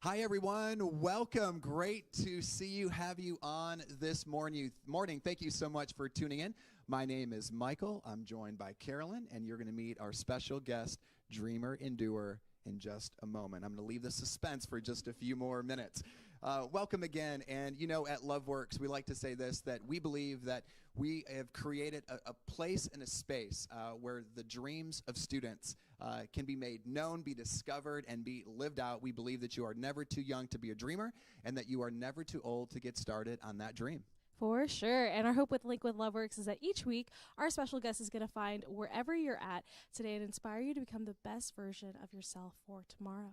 Hi, everyone. Welcome. Great to see you, have you on this morning. Thank you so much for tuning in. My name is Michael. I'm joined by Carolyn, and you're going to meet our special guest, dreamer and doer, in just a moment. I'm going to leave the suspense for just a few more minutes. Welcome again. And you know, at Loveworks, we like to say this, that we believe that we have created a place and a space where the dreams of students can be made known, be discovered, and be lived out. We believe that you are never too young to be a dreamer and that you are never too old to get started on that dream. For sure. And our hope with Link with Loveworks is that each week, our special guest is going to find wherever you're at today and inspire you to become the best version of yourself for tomorrow.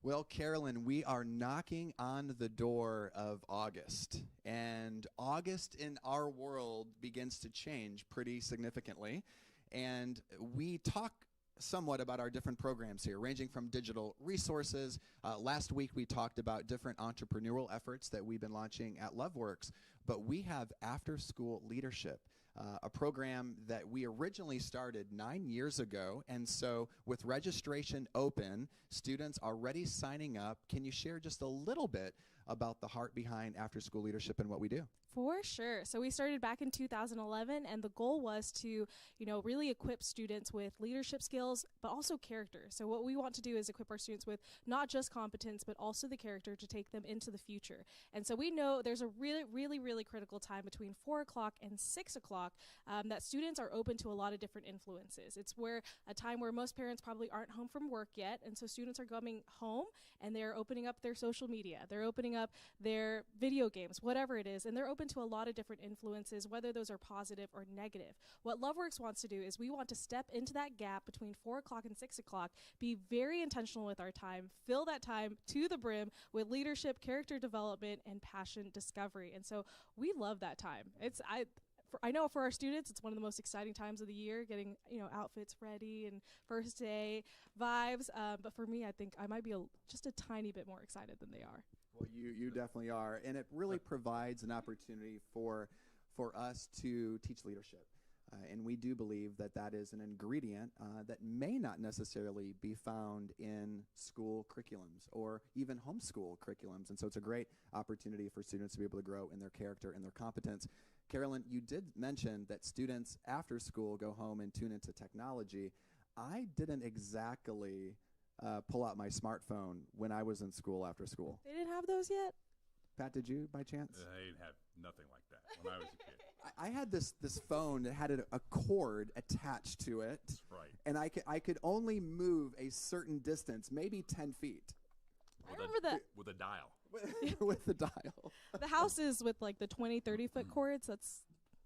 Well, Carolyn, we are knocking on the door of August. And August in our world begins to change pretty significantly. And we talk somewhat about our different programs here, ranging from digital resources. Last week, we talked about different entrepreneurial efforts that we've been launching at Loveworks. But we have after-school leadership, a program that we originally started 9 years ago. And so with registration open, students already signing up. Can you share just a little bit about the heart behind after-school leadership and what we do? For sure. So we started back in 2011, and the goal was to, really equip students with leadership skills, but also character. So what we want to do is equip our students with not just competence, but also the character to take them into the future. And so we know there's a really critical time between 4 o'clock and 6 o'clock that students are open to a lot of different influences. It's a time where most parents probably aren't home from work yet, and so students are coming home and they're opening up their social media. They're opening up their video games, whatever it is, and they're open to a lot of different influences, whether those are positive or negative. What Loveworks wants to do is we want to step into that gap between 4 o'clock and 6 o'clock, be very intentional with our time, fill that time to the brim with leadership, character development, and passion discovery. And so we love that time. I know for our students, it's one of the most exciting times of the year, getting outfits ready and first day vibes. But for me, I think I might be just a tiny bit more excited than they are. Well, you definitely are, and it really provides an opportunity for us to teach leadership. And we do believe that that is an ingredient that may not necessarily be found in school curriculums or even homeschool curriculums. And so it's a great opportunity for students to be able to grow in their character and their competence. Carolyn, you did mention that students after school go home and tune into technology. I didn't exactly pull out my smartphone when I was in school after school. They didn't have those yet? Pat, did you by chance? I didn't have nothing like that when I was a kid. I had this phone that had a cord attached to it. That's right. And I could only move a certain distance, maybe 10 feet. I remember that. With a dial. With the dial. The houses with like the 20, 30-foot cords,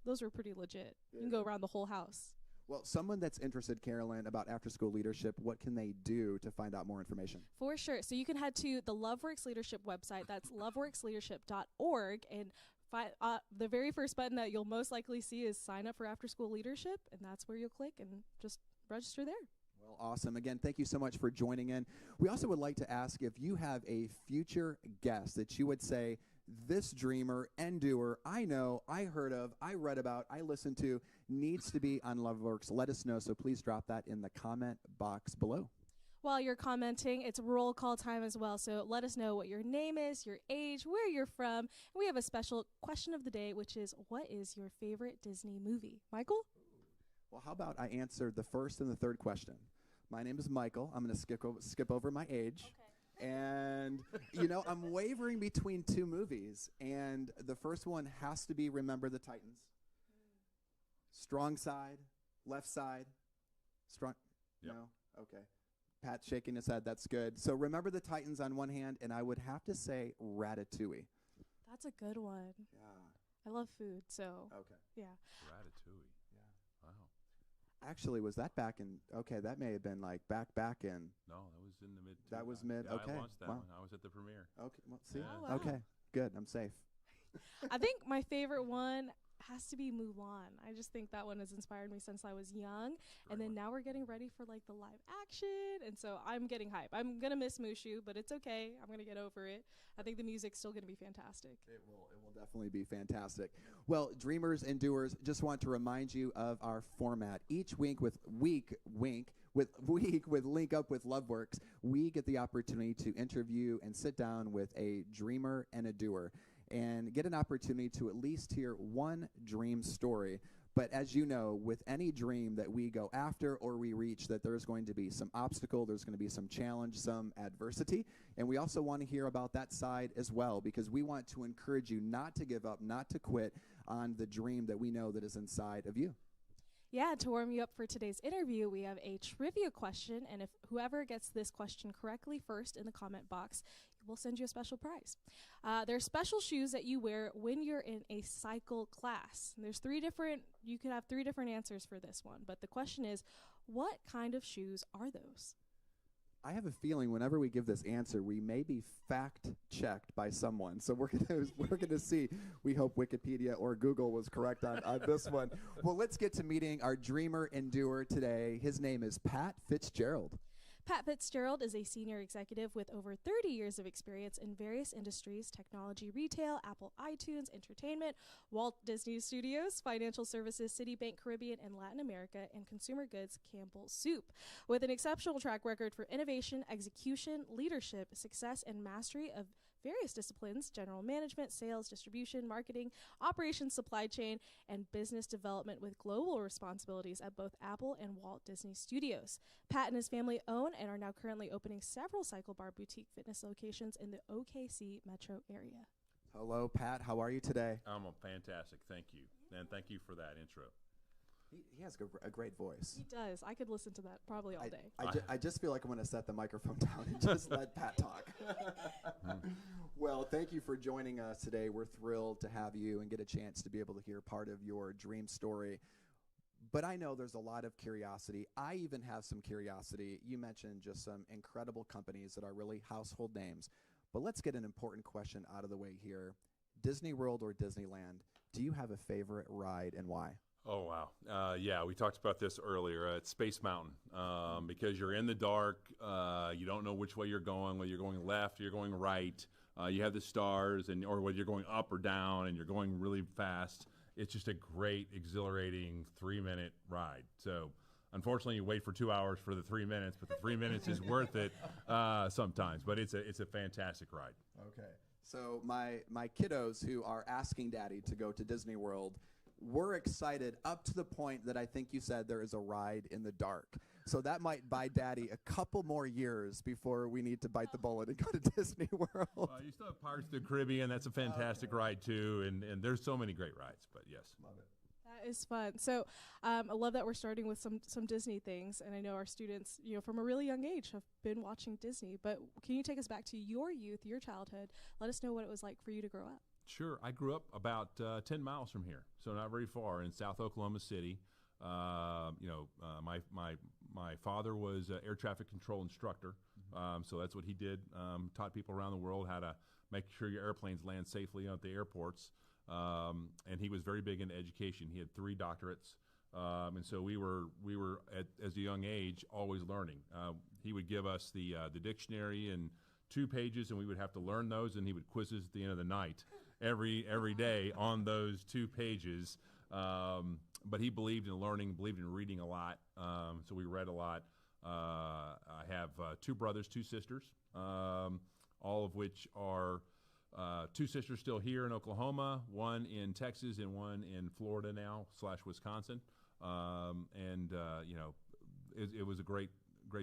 those were pretty legit. You can go around the whole house. Well, someone that's interested, Carolyn, about after-school leadership, what can they do to find out more information? For sure. So you can head to the Loveworks Leadership website. That's loveworksleadership.org. And the very first button that you'll most likely see is sign up for after-school leadership. And that's where you'll click and just register there. Well, awesome. Again, thank you so much for joining in. We also would like to ask if you have a future guest that you would say, this dreamer and doer I know, I heard of, I read about, I listened to, needs to be on Loveworks. Let us know. So please drop that in the comment box below. While you're commenting, it's roll call time as well. So let us know what your name is, your age, where you're from. And we have a special question of the day, which is, what is your favorite Disney movie? Michael? Well, how about I answer the first and the third question? My name is Michael. I'm going to skip over my age. Okay. And, I'm wavering between two movies. And the first one has to be Remember the Titans. Strong side, left side. Strong. Yep. No? Okay. Pat's shaking his head. That's good. So Remember the Titans on one hand, and I would have to say Ratatouille. That's a good one. Yeah. I love food, so. Okay. Yeah. Ratatouille. Yeah. Wow. Actually, was that back in, that may have been like back in. No, that was in the mid. That was mid, yeah, okay. I watched that Wow. one. I was at the premiere. Okay, well, see? Yeah. Oh, wow. Okay, good. I'm safe. I think my favorite one has to be Mulan. I just think that one has inspired me since I was young. And then now we're getting ready for like the live action. And so I'm getting hype. I'm going to miss Mushu, but it's okay. I'm going to get over it. I think the music's still going to be fantastic. It will definitely be fantastic. Well, dreamers and doers, just want to remind you of our format. Each week with Link Up with Loveworks, we get the opportunity to interview and sit down with a dreamer and a doer and get an opportunity to at least hear one dream story. But as you know, with any dream that we go after or we reach, that there's going to be some obstacle, there's going to be some challenge, some adversity. And we also want to hear about that side as well, because we want to encourage you not to give up, not to quit on the dream that we know that is inside of you. Yeah, to warm you up for today's interview, we have a trivia question, and if whoever gets this question correctly first in the comment box, we'll send you a special prize. There are special shoes that you wear when you're in a cycle class. And you could have three different answers for this one, but the question is, what kind of shoes are those? I have a feeling whenever we give this answer, we may be fact-checked by someone. So we're gonna see. We hope Wikipedia or Google was correct on this one. Well, let's get to meeting our dreamer and doer today. His name is Pat Fitzgerald. Pat Fitzgerald is a senior executive with over 30 years of experience in various industries: technology, retail, Apple iTunes, entertainment, Walt Disney Studios, financial services, Citibank Caribbean and Latin America, and consumer goods, Campbell Soup. With an exceptional track record for innovation, execution, leadership, success, and mastery of various disciplines: general management, sales, distribution, marketing, operations, supply chain, and business development, with global responsibilities at both Apple and Walt Disney Studios. Pat and his family own and are now currently opening several Cyclebar boutique fitness locations in the OKC metro area. Hello, Pat. How are you today? I'm fantastic. Thank you. And thank you for that intro. He has a great voice. He does. I could listen to that probably all day. I just feel like I'm going to set the microphone down and just let Pat talk. Well, thank you for joining us today. We're thrilled to have you and get a chance to be able to hear part of your dream story. But I know there's a lot of curiosity. I even have some curiosity. You mentioned just some incredible companies that are really household names. But let's get an important question out of the way here. Disney World or Disneyland, do you have a favorite ride and why? Oh, wow. Yeah, we talked about this earlier. It's Space Mountain, because you're in the dark. You don't know which way you're going, whether you're going left or you're going right. You have the stars, or whether you're going up or down and you're going really fast. It's just a great, exhilarating 3-minute ride. So unfortunately, you wait for 2 hours for the 3 minutes, but the 3 minutes is worth it sometimes. But it's a fantastic ride. Okay. So my kiddos who are asking Daddy to go to Disney World, we're excited up to the point that I think you said there is a ride in the dark. So that might buy Daddy a couple more years before we need to bite the bullet and go to Disney World. You still have Pirates of the Caribbean. That's a fantastic ride, too. And there's so many great rides, but yes. Love it. That is fun. So I love that we're starting with some Disney things. And I know our students, from a really young age have been watching Disney. But can you take us back to your youth, your childhood? Let us know what it was like for you to grow up. Sure. I grew up about 10 miles from here, so not very far, in South Oklahoma City. My father was an air traffic control instructor, so that's what he did. Taught people around the world how to make sure your airplanes land safely at the airports. And he was very big into education. He had 3 doctorates, and so we were as a young age always learning. He would give us the dictionary in 2 pages, and we would have to learn those, and he would quiz us at the end of the night. Every day on those 2 pages, but he believed in learning, believed in reading a lot, so we read a lot. I have 2 brothers, 2 sisters, all of which are 2 sisters still here in Oklahoma, 1 in Texas and 1 in Florida now / Wisconsin, it was a great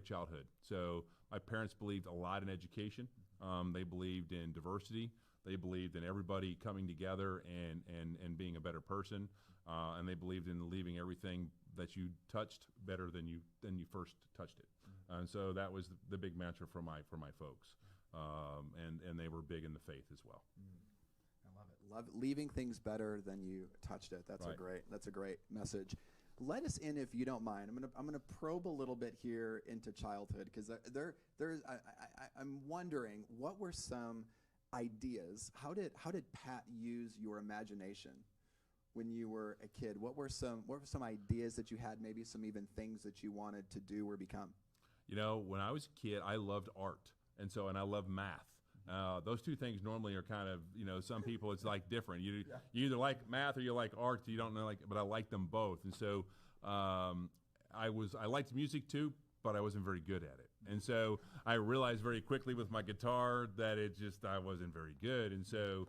childhood. So my parents believed a lot in education. They believed in diversity. They believed in everybody coming together and being a better person, and they believed in leaving everything that you touched better than you first touched it. And so that was the big mantra for my folks, and they were big in the faith as well. I love it. Love leaving things better than you touched it. That's right. That's a great message. Let us in, if you don't mind. I'm gonna probe a little bit here into childhood, because I'm wondering, what were some ideas? How did Pat use your imagination when you were a kid? What were some ideas that you had? Maybe some even things that you wanted to do or become. When I was a kid, I loved art, and I love math. Those 2 things normally are kind of, some people it's like different. You either like math or you like art. You don't know, but I like them both. And so I liked music too, but I wasn't very good at it. And so I realized very quickly with my guitar that I wasn't very good. And so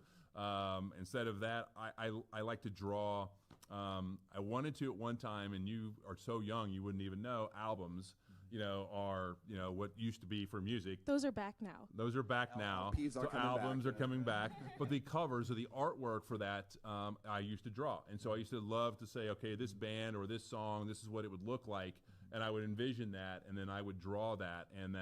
instead of that, I like to draw. I wanted to at one time, and you are so young, you wouldn't even know, albums, are, what used to be for music. Those are back now. Those are back now. LPs are so coming albums back. are coming back. But the covers or the artwork for that, I used to draw. And so I used to love to say, okay, this band or this song, this is what it would look like. And I would envision that, and then I would draw that. And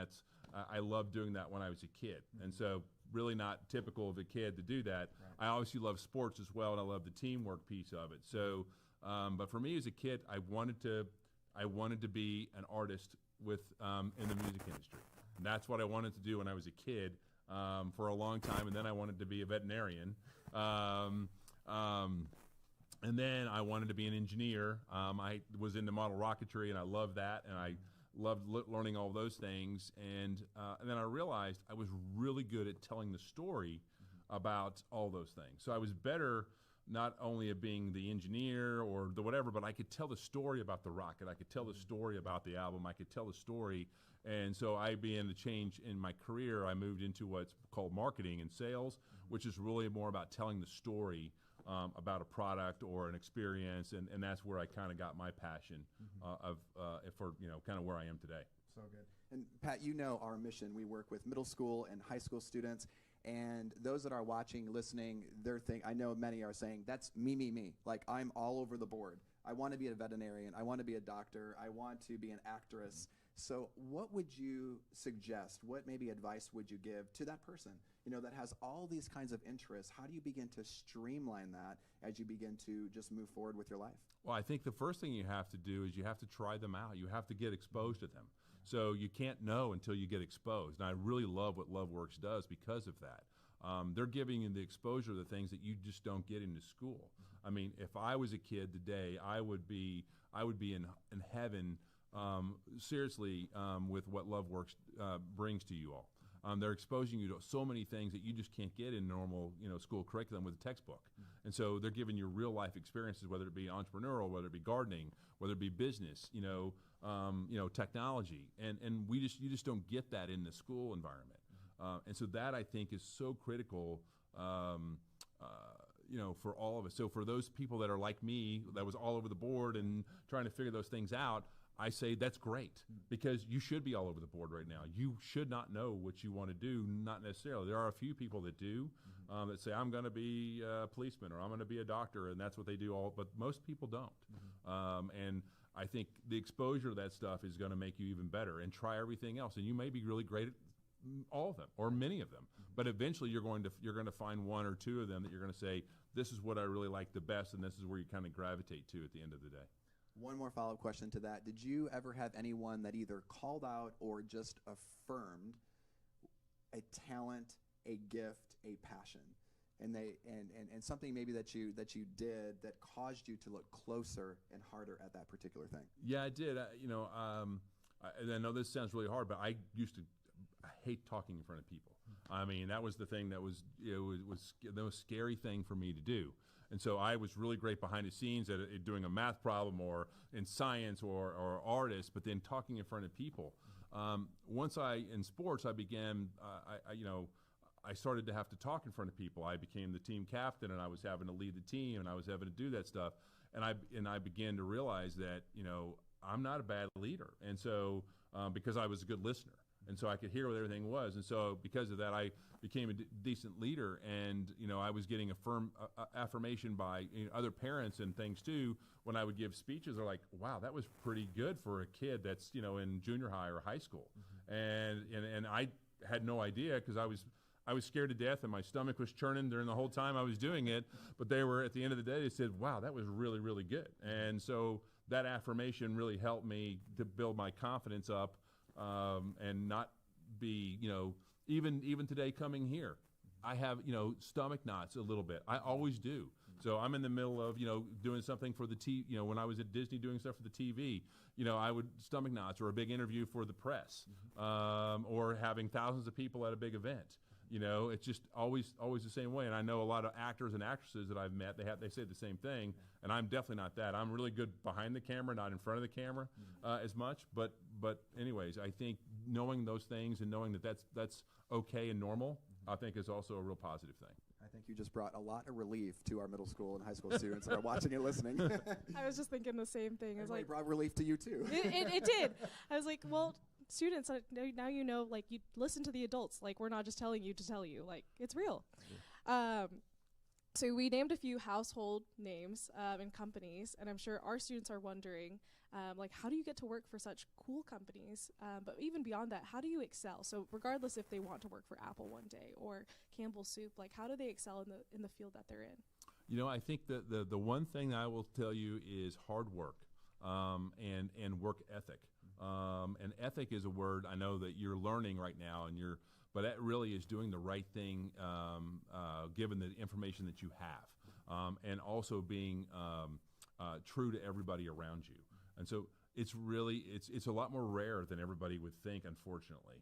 I loved doing that when I was a kid. And so really not typical of a kid to do that. Right. I obviously love sports as well, and I love the teamwork piece of it. So, but for me as a kid, I wanted to be an artist in the music industry. And that's what I wanted to do when I was a kid for a long time, and then I wanted to be a veterinarian. And then I wanted to be an engineer. I was into model rocketry, and I loved that, and I loved learning all those things. And then I realized I was really good at telling the story about all those things. So I was better not only at being the engineer or the whatever, but I could tell the story about the rocket. I could tell the story about the album. I could tell the story. And so I began to change in my career. I moved into what's called marketing and sales, which is really more about telling the story about a product or an experience, and that's where I kind of got my passion for kind of where I am today. So good. And Pat, our mission. We work with middle school and high school students, and those that are watching, listening, I know many are saying, that's me. Like, I'm all over the board. I want to be a veterinarian. I want to be a doctor. I want to be an actress. So what would you suggest? What maybe advice would you give to that person, that has all these kinds of interests? How do you begin to streamline that as you begin to just move forward with your life? Well, I think the first thing you have to do is you have to try them out. You have to get exposed to them. So you can't know until you get exposed. And I really love what Loveworks does because of that. They're giving you the exposure to the things that you just don't get into school. I mean, if I was a kid today, I would be in heaven, seriously, with what Loveworks brings to you all. They're exposing you to so many things that you just can't get in normal, school curriculum with a textbook. And so they're giving you real life experiences, whether it be entrepreneurial, whether it be gardening, whether it be business, technology, and you just don't get that in the school environment. And so that, I think, is so critical, for all of us. So for those people that are like me, that was all over the board and trying to figure those things out, I say that's great, because you should be all over the board right now. You should not know what you want to do, not necessarily. There are a few people that do, that say, I'm going to be a policeman or I'm going to be a doctor, and that's what they do but most people don't. And I think the exposure to that stuff is going to make you even better, and try everything else. And you may be really great at all of them or many of them, but eventually you're going to find one or two of them that you're going to say, this is what I really like the best, and this is where you kind of gravitate to at the end of the day. One more follow-up question to that. Did you ever have anyone that either called out or just affirmed a talent, a gift, a passion, and something maybe that you did that caused you to look closer and harder at that particular thing? Yeah, I did. I know this sounds really hard, but I hate talking in front of people. I mean, that was the thing that was the most scary thing for me to do. And so I was really great behind the scenes at doing a math problem or in science or artists, but then talking in front of people. Once in sports, I began, I started to have to talk in front of people. I became the team captain, and I was having to lead the team, and I was having to do that stuff. And I began to realize that, I'm not a bad leader. And so, because I was a good listener. And so I could hear what everything was. And so because of that, I became a decent leader. And, I was getting affirmation by other parents and things too. When I would give speeches, they're like, wow, that was pretty good for a kid that's, in junior high or high school. And I had no idea, because I was scared to death, and my stomach was churning during the whole time I was doing it. But they were, at the end of the day, they said, wow, that was really, really good. And so that affirmation really helped me to build my confidence up. And not be, even today coming here, I have, stomach knots a little bit. I always do. So I'm in the middle of, doing something for the TV, when I was at Disney doing stuff for the TV, I would stomach knots, or a big interview for the press, or having thousands of people at a big event. You know, it's just always the same way. And I know a lot of actors and actresses that I've met, they say the same thing, and I'm definitely not that. I'm really good behind the camera, not in front of the camera as much. But anyways, I think knowing those things and knowing that that's okay and normal, I think is also a real positive thing. I think you just brought a lot of relief to our middle school and high school students that are watching and listening. I was just thinking the same thing. It like, brought relief to you too. It did. I was like, well, students, now you know, like, you listen to the adults. Like, we're not just telling you to tell you. Like, it's real. So we named a few household names and companies, and I'm sure our students are wondering, like, how do you get to work for such cool companies? But even beyond that, how do you excel? So regardless if they want to work for Apple one day or Campbell Soup, like, how do they excel in the field that they're in? You know, I think that the one thing I will tell you is hard work and work ethic. And ethic is a word I know that you're learning right now, but that really is doing the right thing given the information that you have, and also being true to everybody around you. And so it's a lot more rare than everybody would think, unfortunately.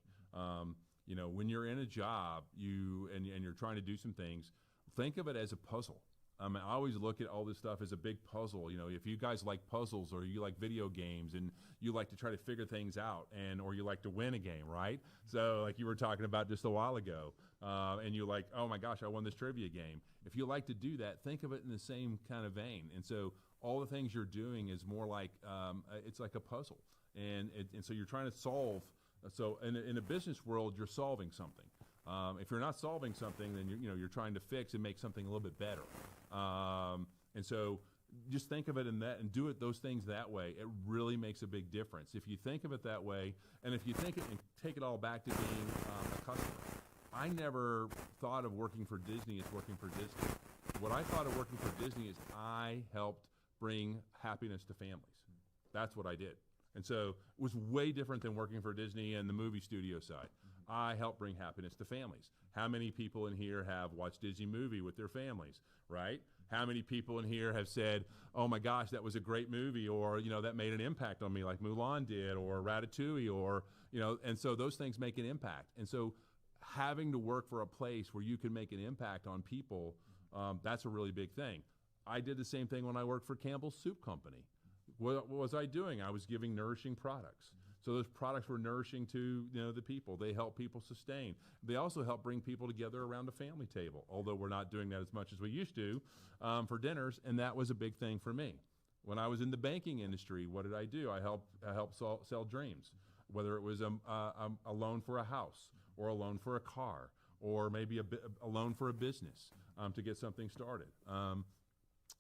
You know, when you're in a job, and you're trying to do some things, think of it as a puzzle. I always look at all this stuff as a big puzzle. You know, if you guys like puzzles or you like video games and you like to try to figure things out, or you like to win a game, right? So like you were talking about just a while ago, and you're like, oh my gosh, I won this trivia game. If you like to do that, think of it in the same kind of vein. And so all the things you're doing is more like, it's like a puzzle. And so you're trying to solve. So in a business world, you're solving something. If you're not solving something, then you're trying to fix and make something a little bit better. And so just think of it in that and do those things that way. It really makes a big difference. If you think of it that way, and if you think it and take it all back to being a customer. I never thought of working for Disney as working for Disney. What I thought of working for Disney is I helped bring happiness to families. That's what I did. And so it was way different than working for Disney and the movie studio side. I help bring happiness to families. How many people in here have watched Disney movie with their families, right? How many people in here have said, oh my gosh, that was a great movie, or, that made an impact on me like Mulan did, or Ratatouille, or, and so those things make an impact. And so having to work for a place where you can make an impact on people, that's a really big thing. I did the same thing when I worked for Campbell Soup Company. What was I doing? I was giving nourishing products. So those products were nourishing to the people. They help people sustain. They also help bring people together around a family table, although we're not doing that as much as we used to for dinners, and that was a big thing for me. When I was in the banking industry, what did I do? I helped sell dreams, whether it was a loan for a house or a loan for a car or maybe a loan for a business to get something started.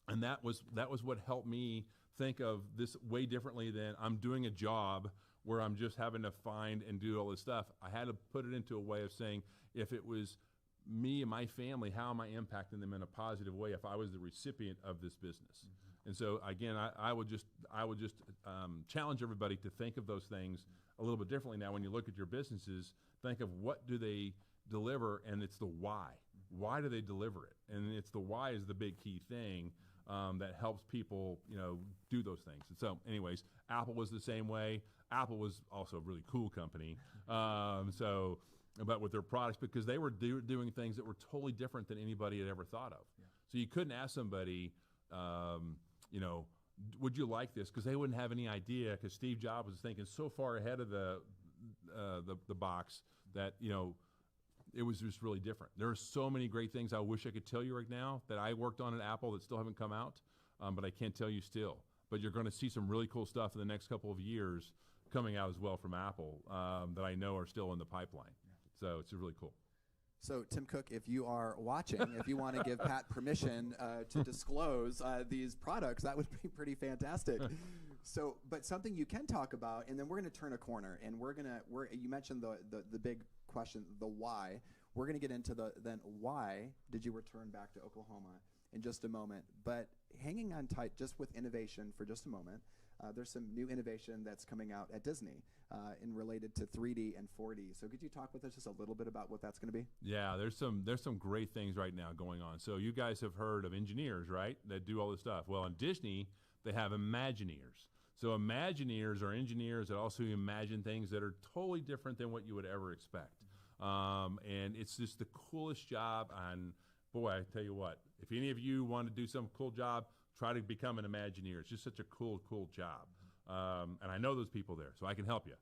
And that was what helped me think of this way differently than I'm doing a job where I'm just having to find and do all this stuff. I had to put it into a way of saying, if it was me and my family, how am I impacting them in a positive way if I was the recipient of this business? And so again, I would just challenge everybody to think of those things a little bit differently now. When you look at your businesses, think of what do they deliver, and it's the why. Why do they deliver it? And it's the why is the big key thing that helps people, do those things. And so anyways, Apple was the same way. Apple was also a really cool company. But with their products, because they were doing things that were totally different than anybody had ever thought of. Yeah. So you couldn't ask somebody, would you like this? Because they wouldn't have any idea, because Steve Jobs was thinking so far ahead of the box that, it was just really different. There are so many great things I wish I could tell you right now that I worked on at Apple that still haven't come out, but I can't tell you still. But you're going to see some really cool stuff in the next couple of years coming out as well from Apple that I know are still in the pipeline. Yeah. So it's really cool. So Tim Cook, if you are watching, if you want to give Pat permission to disclose these products, that would be pretty fantastic. So, but something you can talk about, and then we're going to turn a corner, and you mentioned the big question, the why. We're going to get into then why did you return back to Oklahoma in just a moment. But hanging on tight just with innovation for just a moment, there's some new innovation that's coming out at Disney in related to 3D and 4D. So could you talk with us just a little bit about what that's going to be? Yeah, there's some great things right now going on. So you guys have heard of engineers, right, that do all this stuff. Well, in Disney, they have Imagineers. So Imagineers are engineers that also imagine things that are totally different than what you would ever expect. And it's just the coolest job. And boy, I tell you what, if any of you want to do some cool job, try to become an Imagineer. It's just such a cool job. And I know those people there, so I can help you.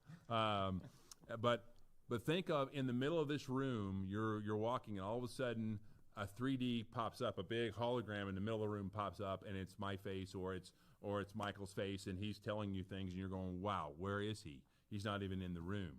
But think of, in the middle of this room, you're walking, and all of a sudden a 3D pops up, a big hologram in the middle of the room pops up, and it's my face or it's Michael's face, and he's telling you things, and you're going, wow, where is he? He's not even in the room.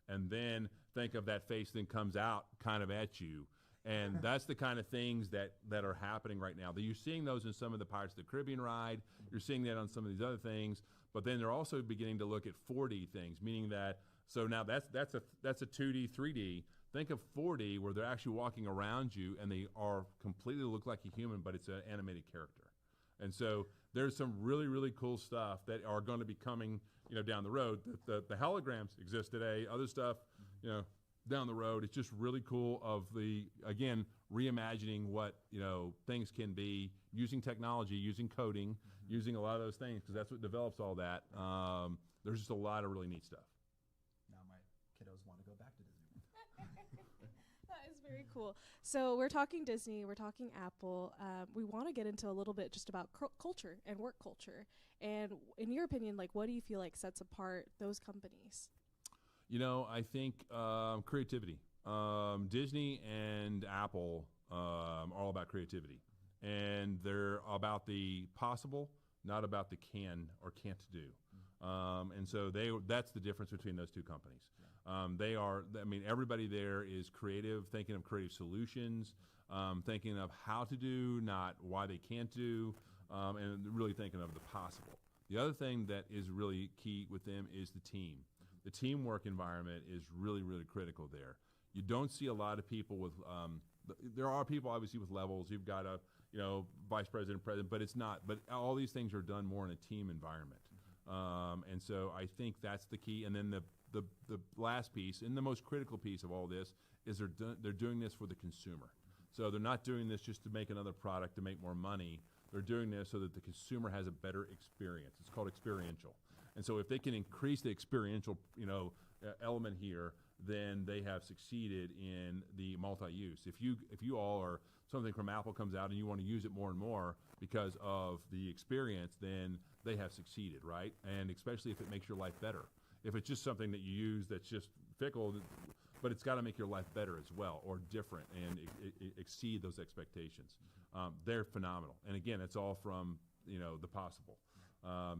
And then think of that face then comes out kind of at you. And that's the kind of things that are happening right now. You're seeing those in some of the Pirates of the Caribbean ride. You're seeing that on some of these other things. But then they're also beginning to look at 4D things, meaning that, so now that's a 2D, 3D. Think of 4D, where they're actually walking around you and they are completely look like a human, but it's an animated character. And so there's some really, really cool stuff that are going to be coming, down the road. The holograms exist today. Other stuff, down the road. It's just really cool again, reimagining what, things can be using technology, using coding, using a lot of those things, because that's what develops all that. There's just a lot of really neat stuff. Now my kiddos want to go back to Disney. That is very cool. So we're talking Disney, we're talking Apple. We want to get into a little bit just about culture and work culture. And in your opinion, what do you feel like sets apart those companies? I think creativity. Disney and Apple are all about creativity. And they're about the possible, not about the can or can't do. And so that's the difference between those two companies. Everybody there is creative, thinking of creative solutions, thinking of how to do, not why they can't do, and really thinking of the possible. The other thing that is really key with them is the team. The teamwork environment is really, really critical there. You don't see a lot of people with, there are people obviously with levels. You've got a, vice president, president, but it's not. But all these things are done more in a team environment. And so I think that's the key. And then the last piece, and the most critical piece of all this, is they're doing this for the consumer. So they're not doing this just to make another product to make more money. They're doing this so that the consumer has a better experience. It's called experiential. And so if they can increase the experiential, element here, then they have succeeded in the multi-use. If you all are, something from Apple comes out and you want to use it more and more because of the experience, then they have succeeded, right? And especially if it makes your life better. If it's just something that you use that's just fickle, but it's got to make your life better as well, or different, and exceed those expectations. They're phenomenal. And again, it's all from, the possible.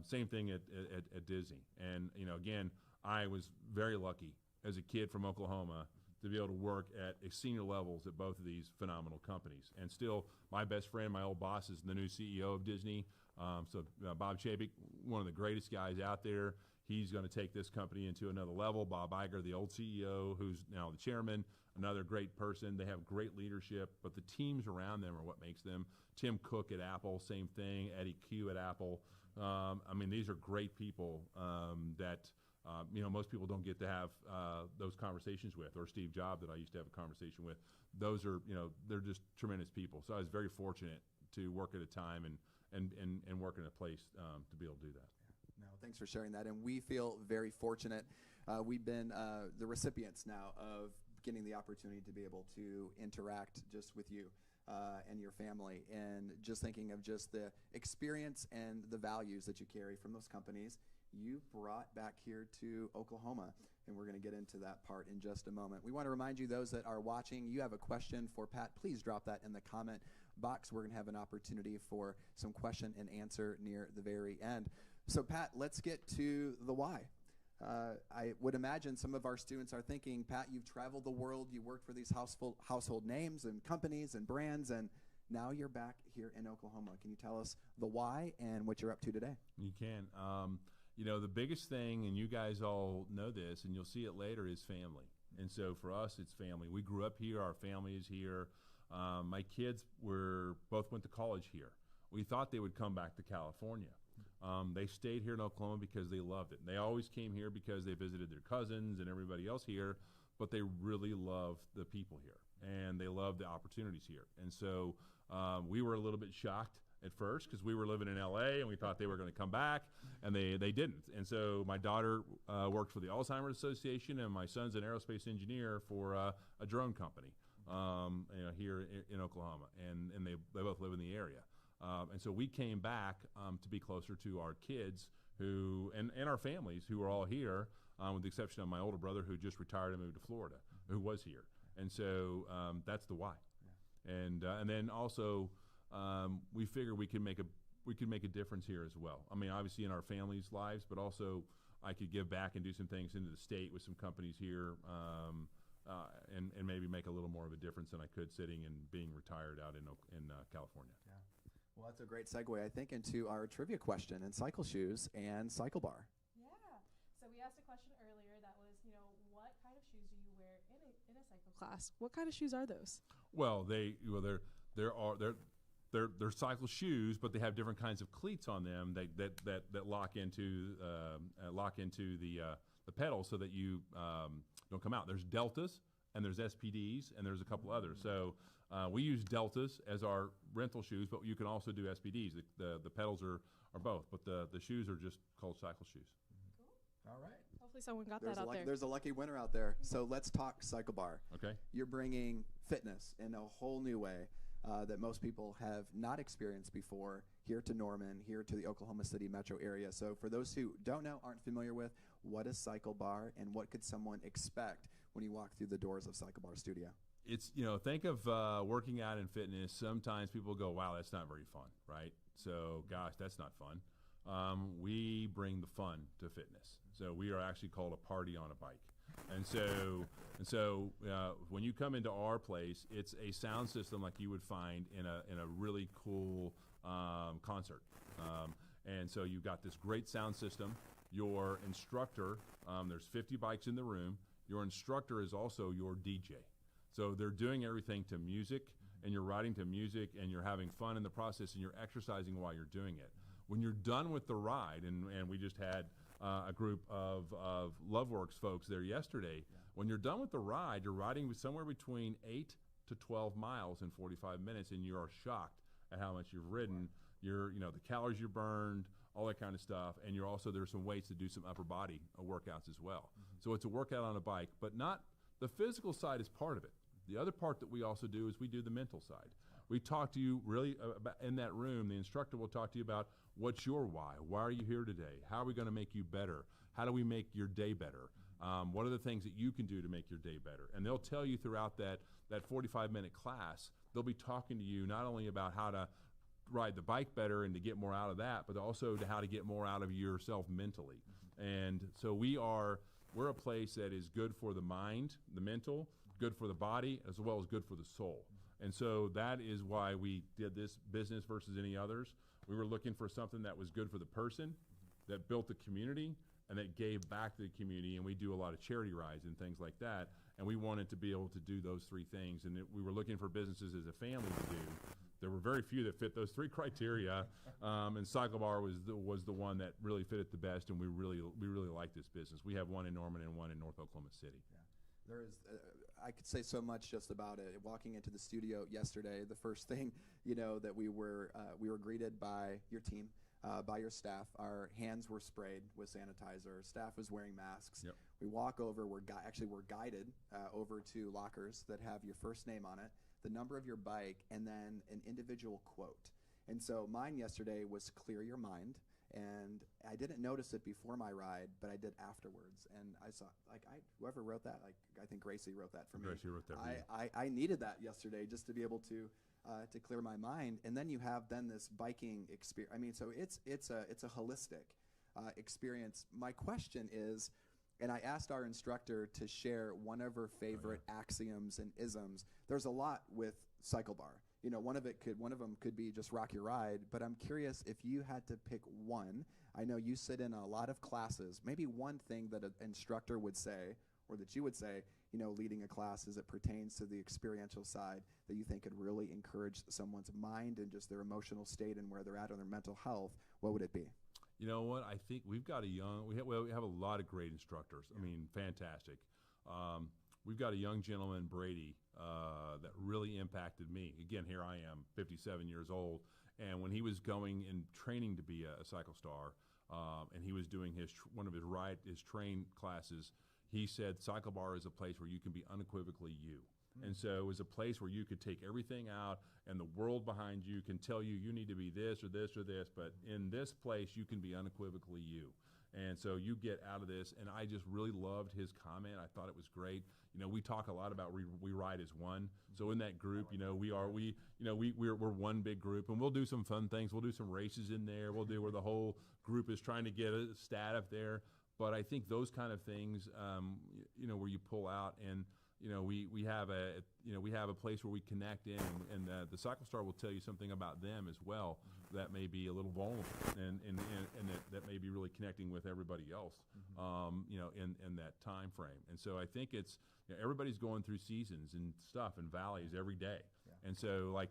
Same thing at Disney. And, again, I was very lucky as a kid from Oklahoma to be able to work at senior levels at both of these phenomenal companies. And still, my best friend, my old boss, is the new CEO of Disney. Bob Chapek, one of the greatest guys out there. He's going to take this company into another level. Bob Iger, the old CEO, who's now the chairman, another great person. They have great leadership, but the teams around them are what makes them. Tim Cook at Apple, same thing. Eddie Q at Apple. These are great people that most people don't get to have those conversations with, or Steve Jobs that I used to have a conversation with. Those are, they're just tremendous people. So I was very fortunate to work at a time and work in a place to be able to do that. No, thanks for sharing that. And we feel very fortunate. We've been the recipients now of getting the opportunity to be able to interact just with you and your family, and just thinking of just the experience and the values that you carry from those companies you brought back here to Oklahoma. And we're going to get into that part in just a moment. We want to remind you, those that are watching, you have a question for Pat, please drop that in the comment box. We're going to have an opportunity for some question and answer near the very end. So Pat, let's get to the why. I would imagine some of our students are thinking, Pat, you've traveled the world, you worked for these household names and companies and brands, and now you're back here in Oklahoma. Can you tell us the why and what you're up to today? You can. The biggest thing, and you guys all know this, and you'll see it later, is family. And so for us, it's family. We grew up here. Our family is here. My kids both went to college here. We thought they would come back to California. They stayed here in Oklahoma because they loved it. And they always came here because they visited their cousins and everybody else here, but they really loved the people here, and they loved the opportunities here. And so we were a little bit shocked at first because we were living in LA and we thought they were going to come back, and they didn't. And so my daughter works for the Alzheimer's Association, and my son's an aerospace engineer for a drone company here in Oklahoma, and they both live in the area. And so we came back to be closer to our kids and our families who are all here, with the exception of my older brother who just retired and moved to Florida, who was here. And so that's the why. Yeah. And then also we figure we can make a difference here as well. I mean, obviously in our families' lives, but also I could give back and do some things into the state with some companies here, and maybe make a little more of a difference than I could sitting and being retired out in California. Yeah. Well, that's a great segue, I think, into our trivia question in cycle shoes and Cyclebar. Yeah. So we asked a question earlier that was, what kind of shoes do you wear in a cycle class? What kind of shoes are those? Well, they're cycle shoes, but they have different kinds of cleats on them that lock into the pedals so that you don't come out. There's Deltas and there's SPDs and there's a couple others. So we use Deltas as our rental shoes, but you can also do SPDs. The pedals are both, but the shoes are just called cycle shoes. Cool. All right. Hopefully someone got that out there. There's a lucky winner out there. So let's talk Cyclebar. Okay. You're bringing fitness in a whole new way that most people have not experienced before here to Norman, here to the Oklahoma City metro area. So for those who don't know, aren't familiar with, what is Cyclebar and what could someone expect when you walk through the doors of Cyclebar Studio? It's, think of working out and fitness. Sometimes people go, wow, that's not very fun, right? So, gosh, that's not fun. We bring the fun to fitness. So we are actually called a party on a bike. And so when you come into our place, it's a sound system like you would find in a really cool concert. And so you've got this great sound system. Your instructor, there's 50 bikes in the room. Your instructor is also your DJ. So they're doing everything to music, and you're riding to music, and you're having fun in the process, and you're exercising while you're doing it. When you're done with the ride, and we just had a group of Loveworks folks there yesterday. Yeah. When you're done with the ride, you're riding with somewhere between 8 to 12 miles in 45 minutes, and you are shocked at how much you've ridden. You're, the calories you burned, all that kind of stuff, and there's some weights to do some upper body workouts as well. Mm-hmm. So it's a workout on a bike, but not the physical side is part of it. The other part that we also do is we do the mental side. We talk to you really about, in that room. The instructor will talk to you about what's your why? Why are you here today? How are we going to make you better? How do we make your day better? What are the things that you can do to make your day better? And they'll tell you throughout that 45-minute class, they'll be talking to you not only about how to ride the bike better and to get more out of that, but also to how to get more out of yourself mentally. And so we're a place that is good for the mind, the mental, good for the body, as well as good for the soul. And so that is why we did this business versus any others. We were looking for something that was good for the person, that built the community, and that gave back to the community. And we do a lot of charity rides and things like that. And we wanted to be able to do those three things. And we were looking for businesses as a family to do. There were very few that fit those three criteria. And Cyclebar was the one that really fit it the best. And we really like this business. We have one in Norman and one in North Oklahoma City. Yeah. There is, I could say so much just about it. Walking into the studio yesterday, the first thing, that we were greeted by your team, by your staff. Our hands were sprayed with sanitizer. Staff was wearing masks. Yep. We walk over. We're guided over to lockers that have your first name on it, the number of your bike, and then an individual quote. And so mine yesterday was "Clear your mind." And I didn't notice it before my ride, but I did afterwards. And I saw, whoever wrote that, I think Gracie wrote that for me. Gracie wrote that for you. I needed that yesterday just to be able to clear my mind. And then you have this biking experience. I mean, so it's a holistic experience. My question is, and I asked our instructor to share one of her favorite axioms and isms. There's a lot with Cyclebar. One of them could be just rock your ride, but I'm curious if you had to pick one. I know you sit in a lot of classes. Maybe one thing that an instructor would say, or that you would say, leading a class as it pertains to the experiential side that you think could really encourage someone's mind and just their emotional state and where they're at on their mental health. What would it be? You know what? I think we've got we have a lot of great instructors. I mean, fantastic. we've got a young gentleman, Brady, that really impacted me. Again, here I am, 57 years old, and when he was going and training to be a cycle star, and he was doing one of his train classes, he said Cyclebar is a place where you can be unequivocally you. And so it was a place where you could take everything out, and the world behind you can tell you you need to be this or this or this, but in this place you can be unequivocally you. And so you get out of this, and I just really loved his comment. I thought it was great. You know, we talk a lot about we ride as one. So in that group, you know, we're one big group, and we'll do some fun things. We'll do some races in there. We'll do where the whole group is trying to get a stat up there. But I think those kind of things, you know, where you pull out and you know, we have a place where we connect in, and the Cycle Star will tell you something about them as well that may be a little vulnerable, and that may be really connecting with everybody else, you know, in that time frame. And so I think it's, you know, everybody's going through seasons and stuff and valleys every day. Yeah. And so like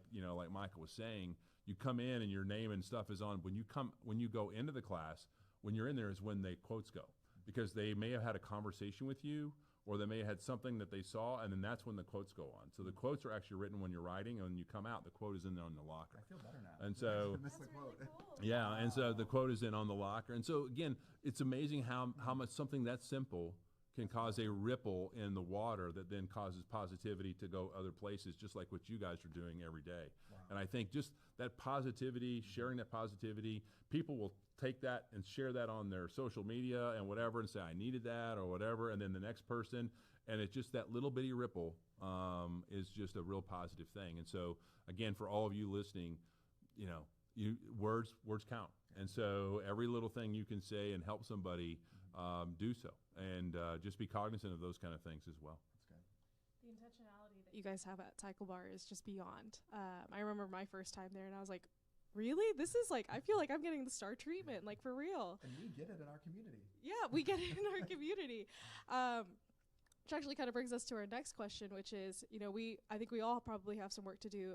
Michael was saying, you come in and your name and stuff is on. When you go into the class, when you're in there is when the quotes go, because they may have had a conversation with you, or they may have had something that they saw, and then that's when the quotes go on. So the quotes are actually written when you're writing, and when you come out, the quote is in there on the locker. I feel better now. And so, That's really cool. yeah, and so the quote is in on the locker. And so again, it's amazing how much something that simple can cause a ripple in the water that then causes positivity to go other places, just like what you guys are doing every day. Wow. And I think just that positivity, sharing that positivity, people will take that and share that on their social media and whatever and say, I needed that or whatever, and then the next person, and it's just that little bitty ripple is just a real positive thing. And so, again, for all of you listening, you know, words count. And so every little thing you can say and help somebody, do so. And just be cognizant of those kind of things as well. That's good. The intentionality that you guys have at Cyclebar is just beyond. I remember my first time there, and I was like, really? This is like, I feel like I'm getting the star treatment, like for real. And we get it in our community. Yeah, we get it in our community. Which actually kind of brings us to our next question, which is, you know, I think we all probably have some work to do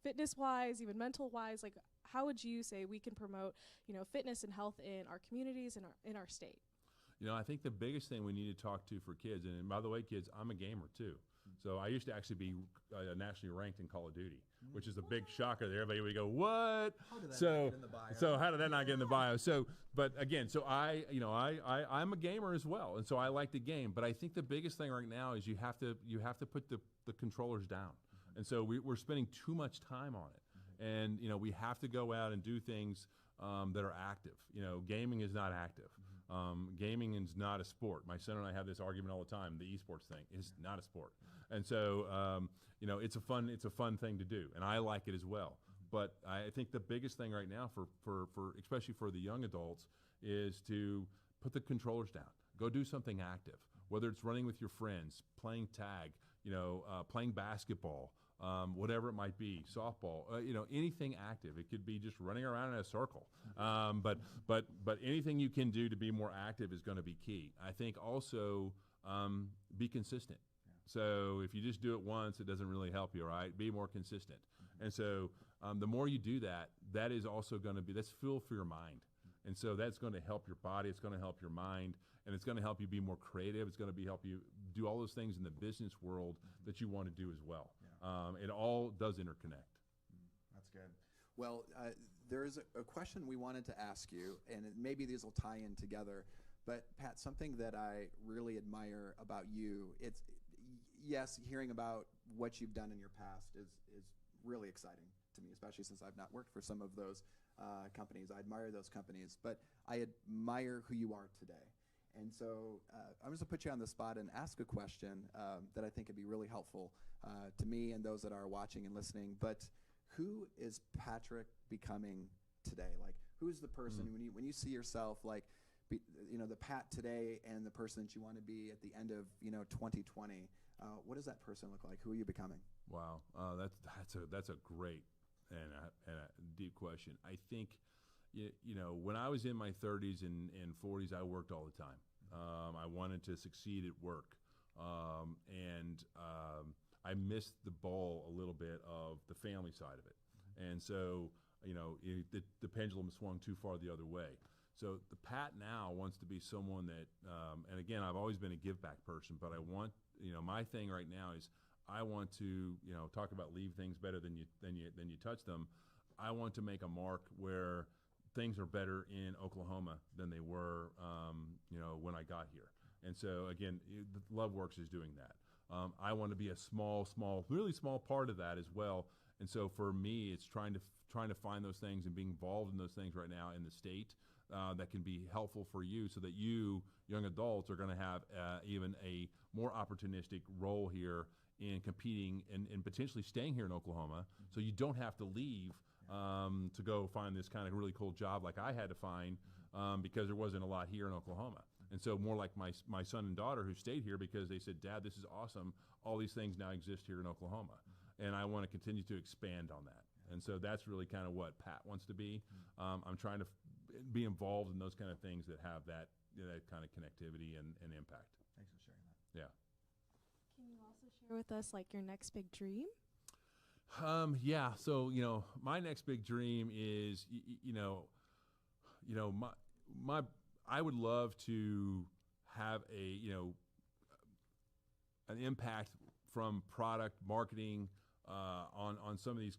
fitness-wise, even mental-wise. Like, how would you say we can promote, you know, fitness and health in our communities and in our state? You know, I think the biggest thing we need to talk to for kids, and by the way, kids, I'm a gamer too. So I used to actually be nationally ranked in Call of Duty, which is a big shocker there. Everybody would go, what? How did that not get in the bio? So how did that not get in the bio? So, but again, so I'm a gamer as well, and so I like to game. But I think the biggest thing right now is you have to put the controllers down, and so we're spending too much time on it, and you know we have to go out and do things that are active. You know, gaming is not active. Gaming is not a sport. My son and I have this argument all the time. The esports thing is not a sport, and so you know it's a fun thing to do, and I like it as well. But I think the biggest thing right now for especially for the young adults is to put the controllers down. Go do something active, whether it's running with your friends, playing tag, you know, playing basketball. Whatever it might be, softball, you know, anything active. It could be just running around in a circle. But anything you can do to be more active is going to be key. I think also be consistent. Yeah. So if you just do it once, it doesn't really help you, right? Be more consistent. And so the more you do that, that is also going to be, that's fuel for your mind. And so that's going to help your body, it's going to help your mind, and it's going to help you be more creative. It's going to help you do all those things in the business world that you want to do as well. Yeah. It all does interconnect. That's good. Well, there's a question we wanted to ask you, and maybe these will tie in together. But Pat, something that I really admire about you, it's, yes, hearing about what you've done in your past is really exciting to me, especially since I've not worked for some of those companies. I admire those companies, but I admire who you are today. And so I'm just going to put you on the spot and ask a question that I think would be really helpful to me and those that are watching and listening. But who is Patrick becoming today? Like, who's the person when you see yourself, like, you know, the Pat today and the person that you want to be at the end of, you know, 2020? What does that person look like? Who are you becoming? Wow, that's a great and a deep question. I think, you know, when I was in my 30s and 40s, I worked all the time. I wanted to succeed at work, and I missed the ball a little bit of the family side of it. And so, you know, the pendulum swung too far the other way. So the Pat now wants to be someone that, and again, I've always been a give back person, but I want my thing right now is I want to, talk about leave things better than you touch them. I want to make a mark where things are better in Oklahoma than they were, when I got here. And so again, Loveworks is doing that. I want to be a really small part of that as well. And so for me, it's trying to find those things and being involved in those things right now in the state that can be helpful for you, so that you, young adults, are going to have even a more opportunistic role here in competing and potentially staying here in Oklahoma, so you don't have to leave to go find this kind of really cool job like I had to find because there wasn't a lot here in Oklahoma. And so more like my son and daughter who stayed here because they said, Dad, this is awesome. All these things now exist here in Oklahoma. And I want to continue to expand on that. And so that's really kind of what Pat wants to be. I'm trying to be involved in those kind of things that have that kind of connectivity and impact. Thanks for sharing that. Yeah. Can you also share with us like your next big dream? Yeah. So, my next big dream is, I would love to have an impact from product marketing on some of these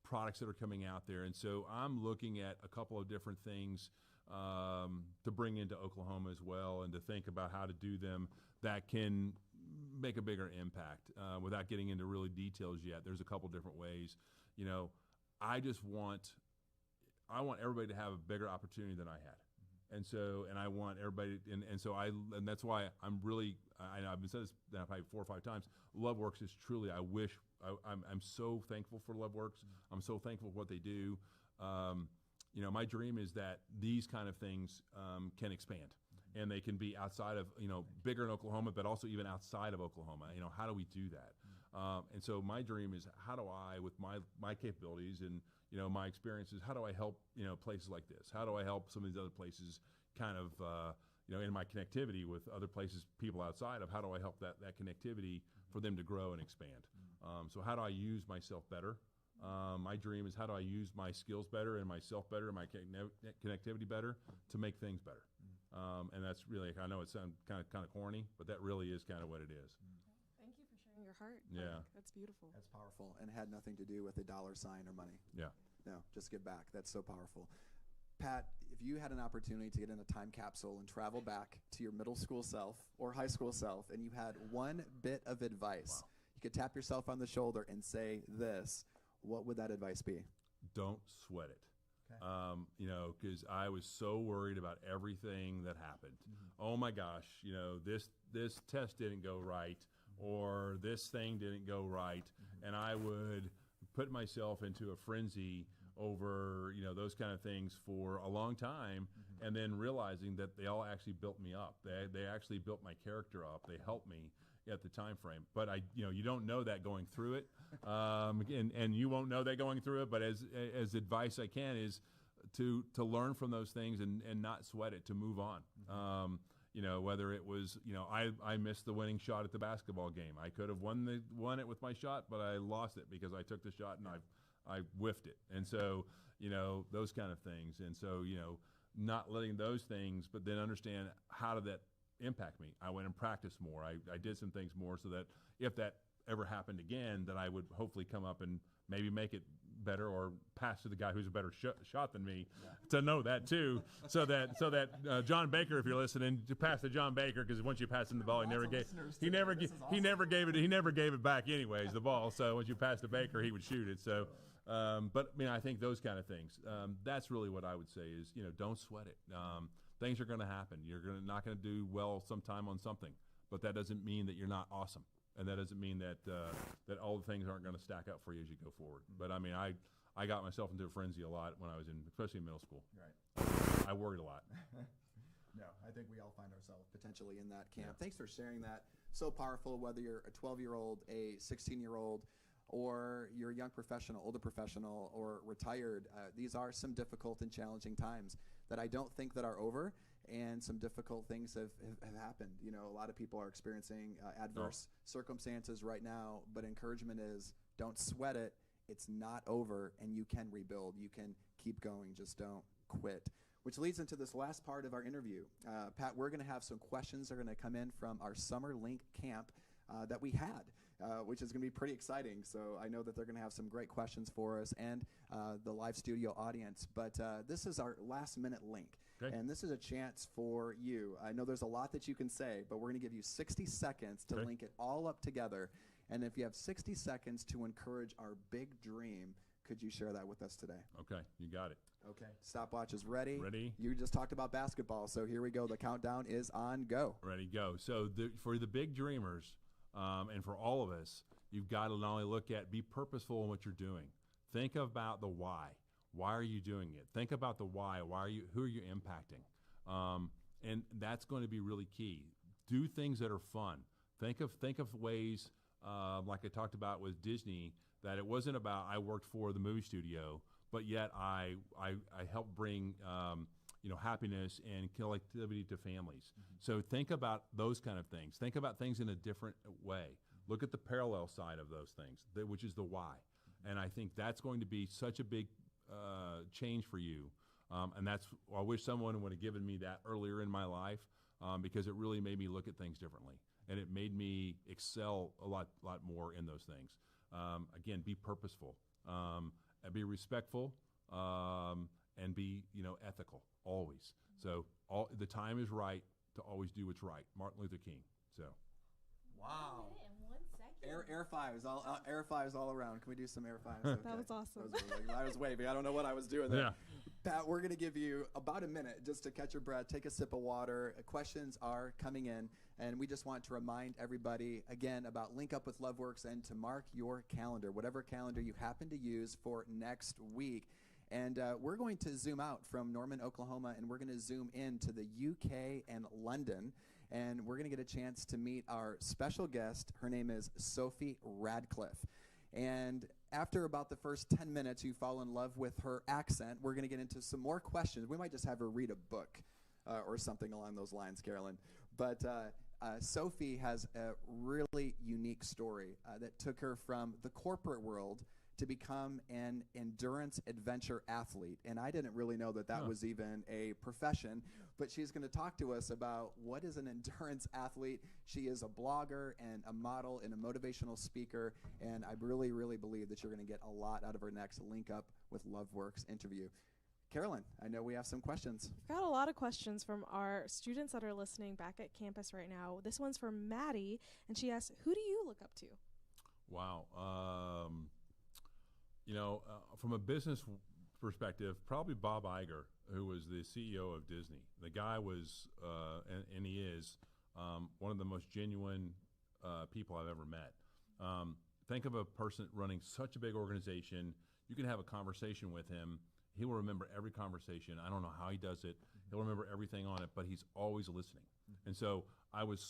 products that are coming out there. And so I'm looking at a couple of different things to bring into Oklahoma as well, and to think about how to do them that can make a bigger impact without getting into really details yet. There's a couple different ways. I want everybody to have a bigger opportunity than I had. And I want everybody, and that's why I'm really, I've been said this probably 4 or 5 times. Loveworks is truly, I'm so thankful for Loveworks. I'm so thankful for what they do. My dream is that these kind of things can expand, and they can be outside of, bigger in Oklahoma, but also even outside of Oklahoma. How do we do that? And so my dream is, how do I, with my capabilities and my experiences, how do I help places like this? How do I help some of these other places kind of in my connectivity with other places, people outside of, how do I help that connectivity for them to grow and expand? So how do I use myself better? My dream is, how do I use my skills better and myself better and my connectivity better to make things better? And that's really, I know it sounds kind of corny, but that really is kind of what it is. Thank you for sharing your heart. Yeah. That's beautiful. That's powerful, and had nothing to do with a dollar sign or money. Yeah. No, just give back. That's so powerful. Pat, if you had an opportunity to get in a time capsule and travel back to your middle school self or high school self, and you had one bit of advice, you could tap yourself on the shoulder and say this, what would that advice be? Don't sweat it. Okay. Because I was so worried about everything that happened. Oh my gosh, this test didn't go right, or this thing didn't go right, and I would put myself into a frenzy over those kind of things for a long time, and then realizing that they all actually built me up. They actually built my character up. They helped me at the time frame. But you don't know that going through it, and you won't know that going through it. But as advice I can is to learn from those things and not sweat it, to move on. Whether it was I missed the winning shot at the basketball game. I could have won it with my shot, but I lost it because I took the shot and I whiffed it. And so those kind of things. And so not letting those things, but then understand, how did that impact me? I went and practiced more. I did some things more, so that if that ever happened again, that I would hopefully come up and maybe make it better, or pass to the guy who's a better shot than me, to know that too, so that John Baker, if you're listening, to pass to John Baker, because once you pass him the ball, he never gave it back anyways, the ball. So once you pass to Baker, he would shoot it. So but I think those kind of things, that's really what I would say is, don't sweat it. Things are going to happen. You're not going to do well sometime on something, but that doesn't mean that you're not awesome. And that doesn't mean that that all the things aren't going to stack up for you as you go forward. But I got myself into a frenzy a lot when I was especially in middle school. Right. I worried a lot. No, I think we all find ourselves potentially in that camp. Yeah. Thanks for sharing that. So powerful, whether you're a 12-year-old, a 16-year-old, or you're a young professional, older professional, or retired. These are some difficult and challenging times that I don't think that are over. And some difficult things have happened. A lot of people are experiencing adverse circumstances right now, but encouragement is, don't sweat it. It's not over, and you can rebuild. You can keep going. Just don't quit. Which leads into this last part of our interview. Pat, we're going to have some questions that are going to come in from our Summer Link camp. that we had, which is going to be pretty exciting. So I know that they're going to have some great questions for us and the live studio audience. But this is our last minute link. Okay. And this is a chance for you. I know there's a lot that you can say, but we're going to give you 60 seconds to link it all up together. And if you have 60 seconds to encourage our big dream, could you share that with us today? Okay, you got it. Okay. Stopwatch is ready. Ready. You just talked about basketball, so here we go. The countdown is on. Go. Ready, go. So for the big dreamers and for all of us, you've got to not only look at, be purposeful in what you're doing. Think about the why. Why are you doing it? Think about the why. Who are you impacting? And that's going to be really key. Do things that are fun. Think of ways, like I talked about with Disney, that it wasn't about I worked for the movie studio, but yet I helped bring happiness and collectivity to families. So think about those kind of things. Think about things in a different way. Look at the parallel side of those things, which is the why. And I think that's going to be such a big change for you. And I wish someone would have given me that earlier in my life, because it really made me look at things differently. And it made me excel a lot more in those things. Again, be purposeful, and be respectful, and be ethical always. So the time is right to always do what's right. Martin Luther King. So. Wow. In 1 second. Air fives all around. Can we do some air fives? That Okay. was awesome. I was waving. I don't know what I was doing there. Yeah. Pat, we're going to give you about a minute just to catch your breath, take a sip of water. Questions are coming in, and we just want to remind everybody again about Link Up with Loveworks and to mark your calendar, whatever calendar you happen to use for next week. And we're going to zoom out from Norman, Oklahoma, and we're going to zoom into the UK and London. And we're going to get a chance to meet our special guest. Her name is Sophie Radcliffe. And after about the first 10 minutes, you fall in love with her accent. We're going to get into some more questions. We might just have her read a book or something along those lines, Carolyn. But Sophie has a really unique story that took her from the corporate world to become an endurance adventure athlete. And I didn't really know that was even a profession, but she's going to talk to us about what is an endurance athlete. She is a blogger and a model and a motivational speaker, and I really, really believe that you're going to get a lot out of her next Link Up with Loveworks interview. Carolyn, I know we have some questions. We've got a lot of questions from our students that are listening back at campus right now. This one's from Maddie, and she asks, who do you look up to? Wow. From a business perspective, probably Bob Iger, who was the CEO of Disney. The guy was, and he is, one of the most genuine people I've ever met. Think of a person running such a big organization. You can have a conversation with him. He will remember every conversation. I don't know how he does it. He'll remember everything on it, but he's always listening. And so I was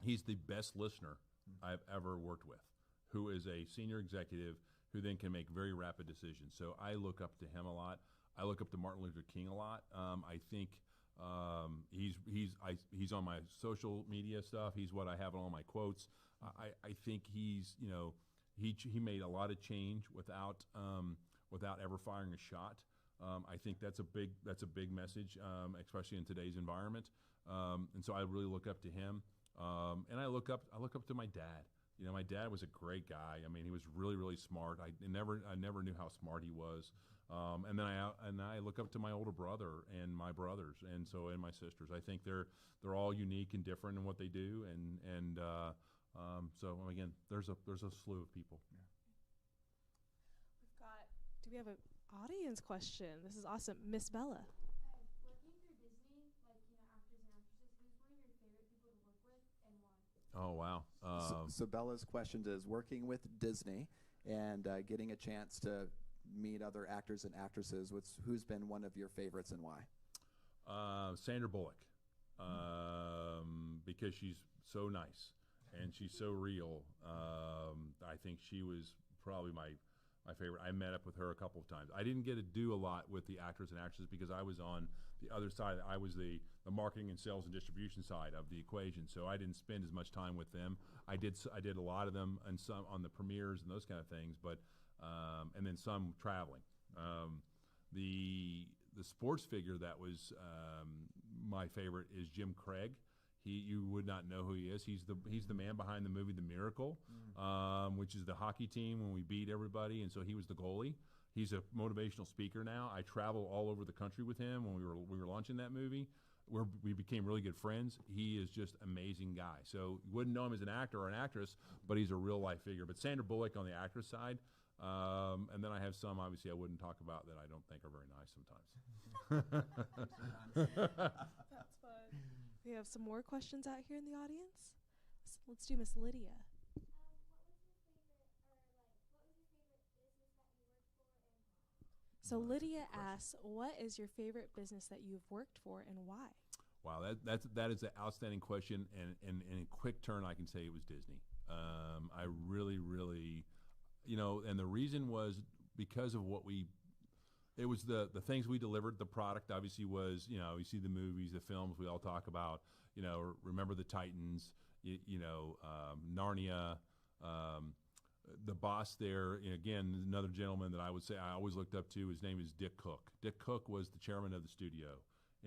he's the best listener I've ever worked with, who is a senior executive who then can make very rapid decisions. So I look up to him a lot. I look up to Martin Luther King a lot. I think he's on my social media stuff. He's what I have on all my quotes. I think he made a lot of change without ever firing a shot. I think that's a big message, especially in today's environment. And so I really look up to him. And I look up to my dad. My dad was a great guy. I mean, he was really, really smart. I never knew how smart he was. And then I look up to my older brother and my brothers, and my sisters. I think they're all unique and different in what they do. And so again, there's a slew of people. Yeah. Do we have an audience question? This is awesome. Miss Bella. Working through Disney, actors and actresses, who's one of your favorite people to work with and why? Oh, wow. So Bella's question is working with Disney and getting a chance to meet other actors and actresses. Who's been one of your favorites and why? Sandra Bullock, because she's so nice and she's so real. I think she was probably my favorite. I met up with her a couple of times. I didn't get to do a lot with the actors and actresses because I was on the other side. I was the marketing and sales and distribution side of the equation, so I didn't spend as much time with them. I did a lot of them and some on the premieres and those kind of things, but and then some traveling. The sports figure that was my favorite is Jim Craig. You would not know who he is. He's the man behind the movie The Miracle, which is the hockey team when we beat everybody, and so he was the goalie. He's a motivational speaker now. I travel all over the country with him when we were launching that movie. We became really good friends. He is just an amazing guy. So you wouldn't know him as an actor or an actress, but he's a real life figure. But Sandra Bullock on the actress side, and then I have some obviously I wouldn't talk about that I don't think are very nice sometimes. That's fun. We have some more questions out here in the audience. Let's do Miss Lydia. So Lydia asks, what is your favorite business that you've worked for and why? Wow, that is an outstanding question, and in a quick turn, I can say it was Disney. I really, and the reason was because of it was the things we delivered. The product obviously was, you see the movies, the films we all talk about, Remember the Titans, Narnia, the boss there, again, another gentleman that I would say I always looked up to, his name is Dick Cook. Dick Cook was the chairman of the studio,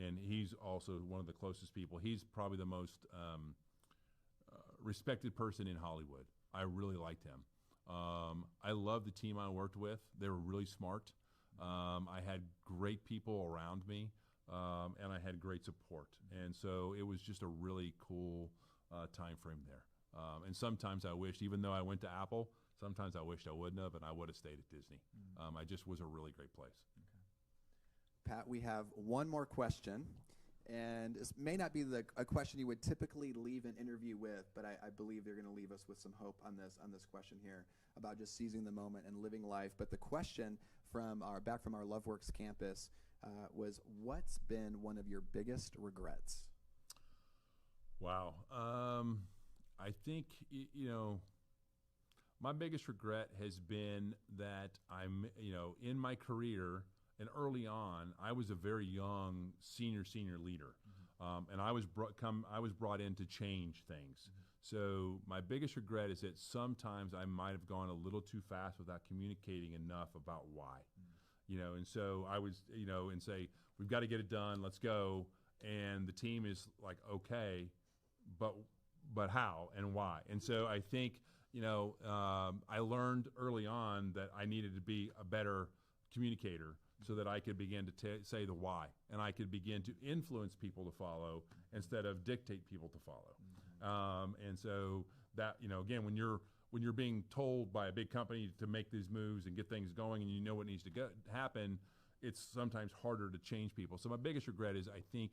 and he's also one of the closest people. He's probably the most respected person in Hollywood. I really liked him. I love the team I worked with. They were really smart. I had great people around me, and I had great support. And so it was just a really cool time frame there. And sometimes I wished, even though I went to Apple, sometimes I wished I wouldn't have, and I would have stayed at Disney. I just was a really great place. Okay. Pat, we have one more question, and this may not be a question you would typically leave an interview with, but I believe you're going to leave us with some hope on this question here about just seizing the moment and living life. But the question back from our Loveworks campus was, what's been one of your biggest regrets? Wow. I think, my biggest regret has been that I'm, in my career and early on, I was a very young senior leader, and I was brought in to change things. So my biggest regret is that sometimes I might have gone a little too fast without communicating enough about why, and so I was, and say, we've got to get it done, let's go, and the team is like, okay, but how and why? And so I think, I learned early on that I needed to be a better communicator so that I could begin to say the why, and I could begin to influence people to follow instead of dictate people to follow. And so that, again, when you're being told by a big company to make these moves and get things going, and you know what needs to happen, it's sometimes harder to change people. So my biggest regret is, I think,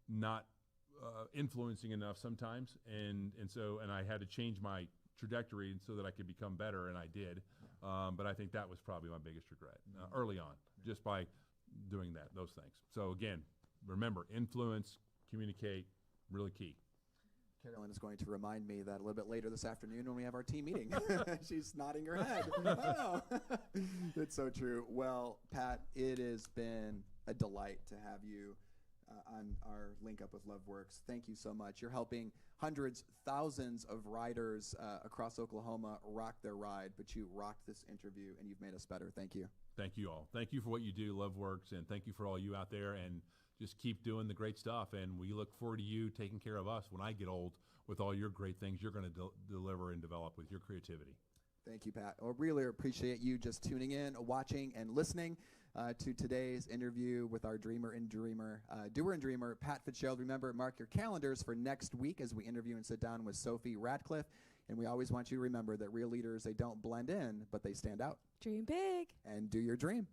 not influencing enough sometimes, and I had to change my trajectory so that I could become better, and I did. But I think that was probably my biggest regret early on, just by doing those things. So again, remember, influence, communicate, really key. Carolyn is going to remind me that a little bit later this afternoon when we have our team meeting. She's nodding her head. Oh. It's so true. Well, Pat, it has been a delight to have you on our link up with Loveworks. Thank you so much. You're helping hundreds, thousands of riders across Oklahoma rock their ride, but you rocked this interview and you've made us better. Thank you. Thank you all. Thank you for what you do, Loveworks, and thank you for all you out there, and just keep doing the great stuff. And we look forward to you taking care of us when I get old with all your great things you're going to deliver and develop with your creativity. Thank you, Pat. I really appreciate you just tuning in, watching, and listening to today's interview with our doer and dreamer, Pat Fitzgerald. Remember, mark your calendars for next week as we interview and sit down with Sophie Radcliffe. And we always want you to remember that real leaders, they don't blend in, but they stand out. Dream big. And do your dream.